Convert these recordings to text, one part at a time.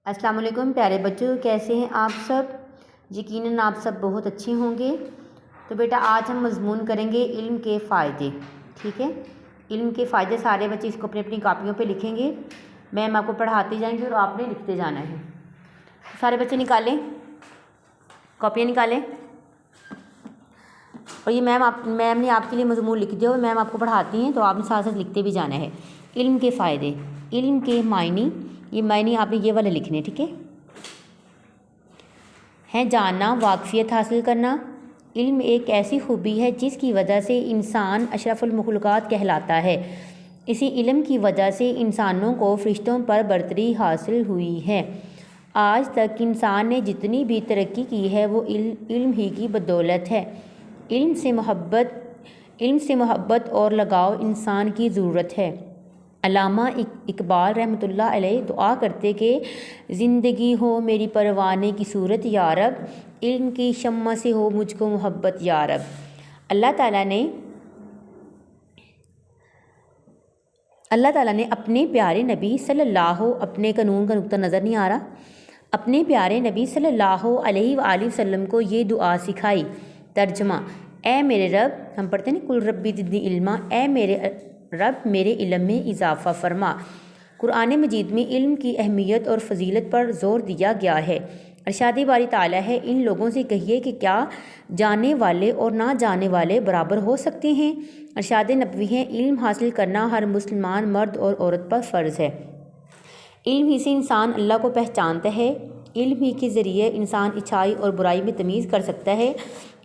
السلام علیکم پیارے بچوں، کیسے ہیں آپ سب؟ یقیناً آپ سب بہت اچھے ہوں گے۔ تو بیٹا آج ہم مضمون کریں گے علم کے فائدے، ٹھیک ہے؟ علم کے فائدے سارے بچے اس کو اپنی اپنی کاپیوں پہ لکھیں گے۔ میم آپ کو پڑھاتی جائیں گے اور آپ نے لکھتے جانا ہے۔ سارے بچے نکالیں، کاپیاں نکالیں۔ اور یہ میم نے آپ کے لیے مضمون لکھ دیا اور میم آپ کو پڑھاتی ہیں تو آپ نے ساتھ ساتھ لکھتے بھی جانا ہے۔ علم کے فائدے، علم کے معنی، یہ معنی آپ نے یہ والے لکھنے، ٹھیک ہے؟ جاننا، واقفیت حاصل کرنا۔ علم ایک ایسی خوبی ہے جس کی وجہ سے انسان اشرف المخلوقات کہلاتا ہے۔ اسی علم کی وجہ سے انسانوں کو فرشتوں پر برتری حاصل ہوئی ہے۔ آج تک انسان نے جتنی بھی ترقی کی ہے وہ علم ہی کی بدولت ہے۔ علم سے محبت اور لگاؤ انسان کی ضرورت ہے۔ علامہ اقبال رحمۃ اللہ علیہ دعا کرتے کہ زندگی ہو میری پروانے کی صورت یا رب، علم کی شمع سے ہو مجھ کو محبت یا رب۔ اللہ تعالیٰ نے اپنے پیارے نبی صلی اللہ اپنے قانون کا نقطہ نظر نہیں آ رہا، اپنے پیارے نبی صلی اللہ علیہ وآلہ وسلم کو یہ دعا سکھائی۔ ترجمہ: اے میرے رب، ہم پڑھتے ہیں کل ربی زدنی علما، اے میرے رب میرے علم میں اضافہ فرما۔ قرآن مجید میں علم کی اہمیت اور فضیلت پر زور دیا گیا ہے۔ ارشاد باری تعالیٰ ہے، ان لوگوں سے کہیے کہ کیا جاننے والے اور نہ جاننے والے برابر ہو سکتے ہیں؟ ارشاد نبوی ہے، علم حاصل کرنا ہر مسلمان مرد اور عورت پر فرض ہے۔ علم ہی سے انسان اللہ کو پہچانتا ہے۔ علم ہی کے ذریعے انسان اچھائی اور برائی میں تمیز کر سکتا ہے۔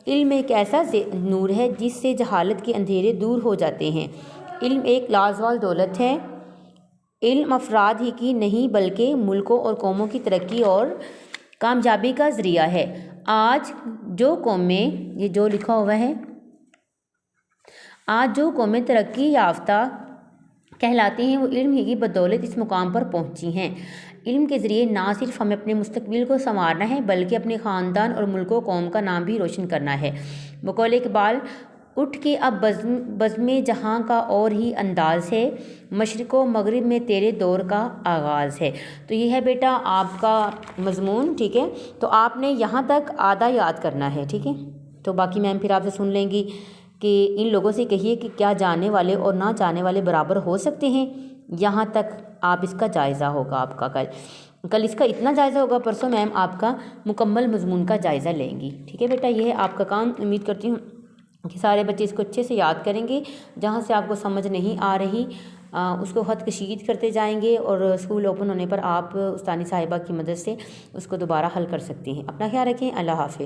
علم ایک ایسا نور ہے جس سے جہالت کے اندھیرے دور ہو جاتے ہیں۔ علم ایک لازوال دولت ہے۔ علم افراد ہی کی نہیں بلکہ ملکوں اور قوموں کی ترقی اور کامیابی کا ذریعہ ہے۔ آج جو قومیں ترقی یافتہ کہلاتی ہیں وہ علم ہی کی بدولت اس مقام پر پہنچی ہیں۔ علم کے ذریعے نہ صرف ہمیں اپنے مستقبل کو سنوارنا ہے بلکہ اپنے خاندان اور ملک و قوم کا نام بھی روشن کرنا ہے۔ بقول اقبال، اٹھ کے اب بزم جہاں کا اور ہی انداز ہے، مشرق و مغرب میں تیرے دور کا آغاز ہے۔ تو یہ ہے بیٹا آپ کا مضمون، ٹھیک ہے؟ تو آپ نے یہاں تک آدھا یاد کرنا ہے، ٹھیک ہے؟ تو باقی میم پھر آپ سے سن لیں گی کہ ان لوگوں سے کہیے کہ کیا جاننے والے اور نہ جاننے والے برابر ہو سکتے ہیں؟ یہاں تک آپ اس کا جائزہ ہوگا آپ کا کل اس کا اتنا جائزہ ہوگا، پرسوں میم آپ کا مکمل مضمون کا جائزہ لیں گی، ٹھیک ہے بیٹا؟ یہ ہے آپ کا کام۔ امید کرتی ہوں کہ سارے بچے اس کو اچھے سے یاد کریں گے۔ جہاں سے آپ کو سمجھ نہیں آ رہی اس کو خط کشید کرتے جائیں گے اور اسکول اوپن ہونے پر آپ استانی صاحبہ کی مدد سے اس کو دوبارہ حل کر سکتے ہیں۔ اپنا خیال رکھیں، اللہ حافظ۔